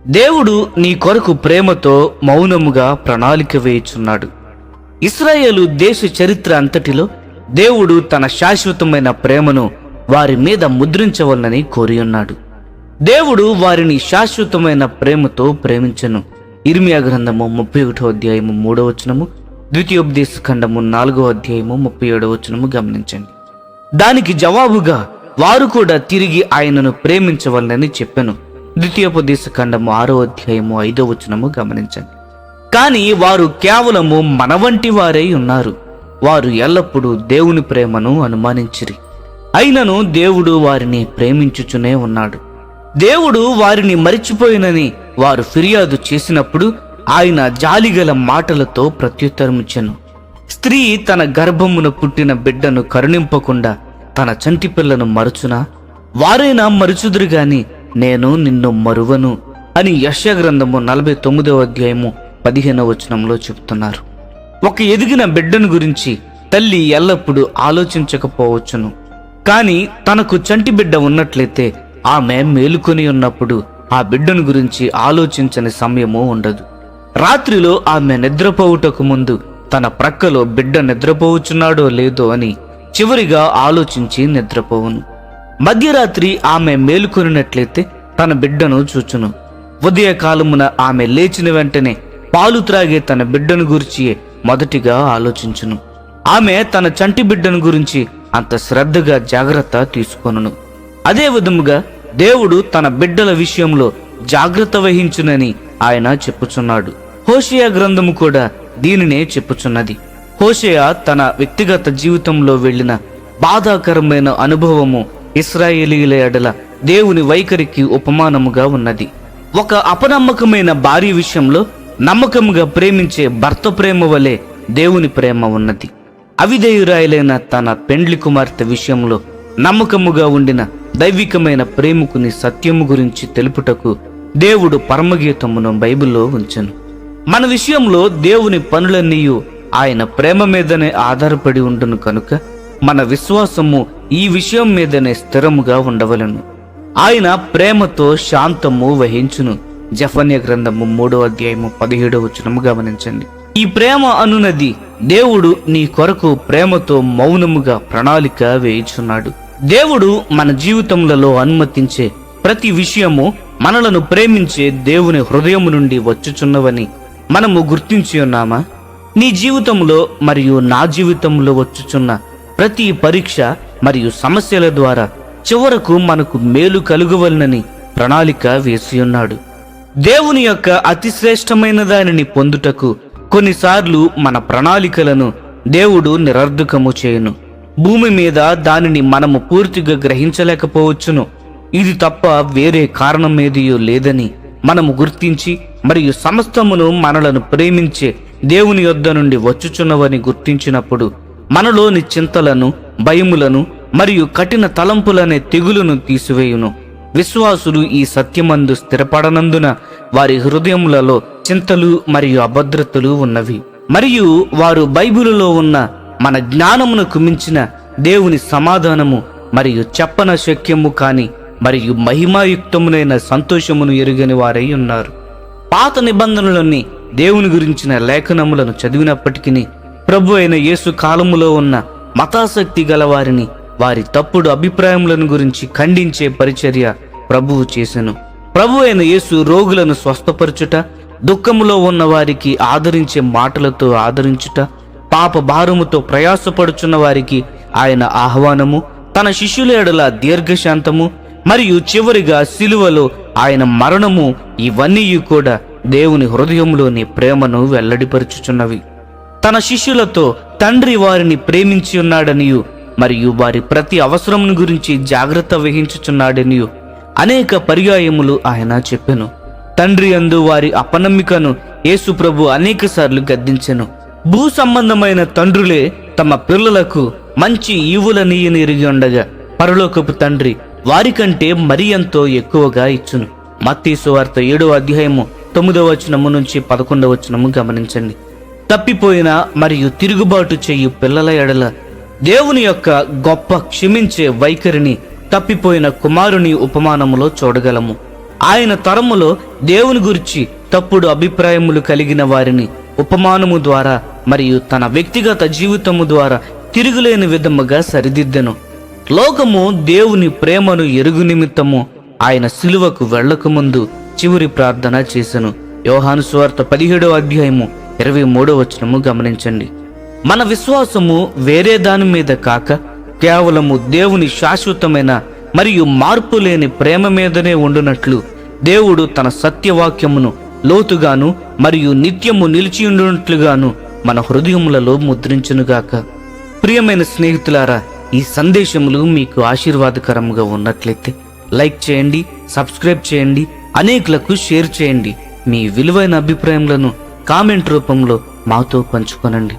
దేవుడు నీ కొరకు ప్రేమతో మౌనముగా ప్రణాళిక వేయుచున్నాడు. ఇశ్రాయేలు దేశ చరిత్ర అంతటిలో దేవుడు తన శాశ్వతమైన ప్రేమను వారి మీద ముద్రించవలనని కోరియున్నాడు. దేవుడు వారిని శాశ్వతమైన ప్రేమతో ప్రేమించెను. ఇర్మియా గ్రంథము 31వ అధ్యాయము 3వ వచనము, ద్వితీయోపదేశ ఖండము 4వ అధ్యాయము 37వ వచనము గమనించండి. దానికి జవాబుగా వారు కూడా తిరిగి ఆయనను ప్రేమించవలనని చెప్పెను. ద్వితీయోపదేశ ఖండము 6వ అధ్యాయము 5వ వచనము గమనించండి. కానీ వారు కేవలము మన వంటి వారై ఉన్నారు. వారు ఎల్లప్పుడూ దేవుని ప్రేమను అనుమానించిరి. అయినను దేవుడు వారిని ప్రేమించుచునే ఉన్నాడు. దేవుడు వారిని మరిచిపోయినని వారు ఫిర్యాదు చేసినప్పుడు ఆయన జాలిగల మాటలతో ప్రత్యుత్తరమిచ్చెను. స్త్రీ తన గర్భమున పుట్టిన బిడ్డను కరుణింపకుండా తన చంటి పిల్లను మరుచునా? వారైనా మరుచుదురు గాని నేను నిన్ను మరువను అని యెషయా గ్రంథము 49వ అధ్యాయము 15వ వచనంలో చెబుతున్నారు. ఒక ఎదిగిన బిడ్డను గురించి తల్లి ఎల్లప్పుడూ ఆలోచించకపోవచ్చును. కానీ తనకు చంటి బిడ్డ ఉన్నట్లయితే ఆమె మేలుకొని ఉన్నప్పుడు ఆ బిడ్డను గురించి ఆలోచించని సమయము ఉండదు. రాత్రిలో ఆమె నిద్రపోవుటకు ముందు తన ప్రక్కలో బిడ్డ నిద్రపోవచ్చున్నాడో లేదో అని చివరిగా ఆలోచించి నిద్రపోవును. మధ్యరాత్రి ఆమె మేలుకొనినట్లయితే తన బిడ్డను చూచును. ఉదయకాలమున ఆమె లేచిన వెంటనే పాలు త్రాగే తన బిడ్డను గురించి మొదటిగా ఆలోచించును. ఆమె తన చంటి బిడ్డను గురించి అంత శ్రద్ధగా జాగ్రత్త తీసుకొనును. అదే విధముగా దేవుడు తన బిడ్డల విషయంలో జాగ్రత్త వహించునని ఆయన చెప్పుచున్నాడు. హోషేయ గ్రంథము కూడా దీనినే చెప్పుచున్నది. హోషేయ తన వ్యక్తిగత జీవితంలో వెళ్ళిన బాధాకరమైన అనుభవము ఇశ్రాయేలీయుల ఎడల దేవుని వైఖరికి ఉపమానముగా ఉన్నది. ఒక అపనమ్మకమైన భార్య విషయంలో నమ్మకముగా ప్రేమించే భర్త ప్రేమ వలె దేవుని ప్రేమ ఉన్నది. అవిధేయురాయలైన తన పెండ్లి కుమార్తె విషయంలో నమ్మకముగా ఉండిన దైవికమైన ప్రేమికుని సత్యము గురించి తెలుపుటకు దేవుడు పరమగీతమును బైబిల్లో ఉంచెను. మన విషయంలో దేవుని పనులన్నీయు ఆయన ప్రేమ మీదనే ఆధారపడి ఉండును కనుక మన విశ్వాసము ఈ విషయం మీదనే స్థిరముగా ఉండవలెను. ఆయన ప్రేమతో శాంతము వహించును. జెఫన్యా గ్రంథము 3వ అధ్యాయము 17వ వచనము గమనించండి. ఈ ప్రేమ అనునది దేవుడు నీ కొరకు ప్రేమతో మౌనముగా ప్రణాళిక వేయుచున్నాడు. దేవుడు మన జీవితములలో అనుమతించే ప్రతి విషయము మనలను ప్రేమించే దేవుని హృదయము నుండి వచ్చుచున్నవని మనము గుర్తించి ఉన్నామా? నీ జీవితంలో మరియు నా జీవితంలో వచ్చుచున్న ప్రతి పరీక్ష మరియు సమస్యల ద్వారా చివరకు మనకు మేలు కలుగవలనని ప్రణాళిక వేసి ఉన్నాడు. దేవుని యొక్క అతి శ్రేష్టమైన దానిని పొందుటకు కొన్నిసార్లు మన ప్రణాళికలను దేవుడు నిరర్ధకము చేయును. భూమి మీద దానిని మనము పూర్తిగా గ్రహించలేకపోవచ్చును. ఇది తప్ప వేరే కారణం ఏదియో లేదని మనము గుర్తించి మరియు సమస్తమును మనలను ప్రేమించే దేవుని యొద్ద నుండి వచ్చుచున్నవని గుర్తించినప్పుడు మనలోని చింతలను, భయములను మరియు కఠిన తలంపులనే తెగులును తీసివేయును. విశ్వాసులు ఈ సత్యమందు స్థిరపడనందున వారి హృదయములలో చింతలు మరియు అభద్రతలు ఉన్నవి. మరియు వారు బైబిలులో ఉన్న మన జ్ఞానమునకు మించిన దేవుని సమాధానము మరియు చెప్పన శక్యము కాని మరియు మహిమాయుక్తమునైన సంతోషమును ఎరుగని వారై ఉన్నారు. పాత నిబంధనలోని దేవుని గురించిన లేఖనములను చదివినప్పటికీ ప్రభు అయిన యేసు కాలములో ఉన్న మతాసక్తి గల వారిని వారి తప్పుడు అభిప్రాయములను గురించి ఖండించే పరిచర్య ప్రభువు చేసెను. ప్రభు అయిన యేసు రోగులను స్వస్థపరచుట, దుఃఖములో ఉన్న వారికి ఆదరించే మాటలతో ఆదరించుట, పాప భారముతో ప్రయాసపడుచున్న వారికి ఆయన ఆహ్వానము, తన శిష్యుల ఎడల దీర్ఘశాంతము మరియు చివరిగా సిలువలో ఆయన మరణము, ఇవన్నీ కూడా దేవుని హృదయంలోని ప్రేమను వెల్లడిపరుచుచున్నవి. తన శిష్యులతో తండ్రి వారిని ప్రేమించి ఉన్నాడనియు మరియు వారి ప్రతి అవసరమును గురించి జాగ్రత్త వహించుచున్నాడనియు అనేక పర్యాయములు ఆయన చెప్పెను. తండ్రి యందు వారి అపనమ్మికను యేసు ప్రభు అనేక సార్లు గద్దించెను. భూ సంబంధమైన తండ్రులే తమ పిల్లలకు మంచి ఈవులనీయని ఎరిగి ఉండగా పరలోకపు తండ్రి వారికంటే మరి ఎంతో ఎక్కువగా ఇచ్చును. మత్తయి సువార్త 7వ అధ్యాయము 9వ వచనము నుంచి 11వ వచనము గమనించండి. తప్పిపోయిన మరియు తిరుగుబాటు చేయు పిల్లల ఎడల దేవుని యొక్క గొప్ప క్షమించే వైఖరిని తప్పిపోయిన కుమారుని ఉపమానములో చూడగలము. ఆయన తరములో దేవుని గురించి తప్పుడు అభిప్రాయములు కలిగిన వారిని ఉపమానము ద్వారా మరియు తన వ్యక్తిగత జీవితము ద్వారా తిరుగులేని విధముగా సరిదిద్దెను. లోకము దేవుని ప్రేమను ఎరుగు నిమిత్తము ఆయన సిలువకు వెళ్ళకముందు చివరి ప్రార్థన చేసెను. యోహాను సువార్త 17వ అధ్యాయము 23వ వచనము గమనించండి. మన విశ్వాసము వేరే దాని మీద కాక కేవలము దేవుని శాశ్వతమైన మరియు మార్పు లేని ప్రేమ మీదనే ఉండునట్లు దేవుడు తన సత్యవాక్యమును లోతుగాను మరియు నిత్యము నిలిచియుండునట్లుగాను మన హృదయములలో ముద్రించునుగాక. ప్రియమైన స్నేహితులారా, ఈ సందేశములు మీకు ఆశీర్వాదకరంగా ఉన్నట్లయితే లైక్ చేయండి, సబ్స్క్రైబ్ చేయండి, అనేకులకు షేర్ చేయండి. మీ విలువైన అభిప్రాయములను కామెంట్ రూపంలో మాతో పంచుకొనండి.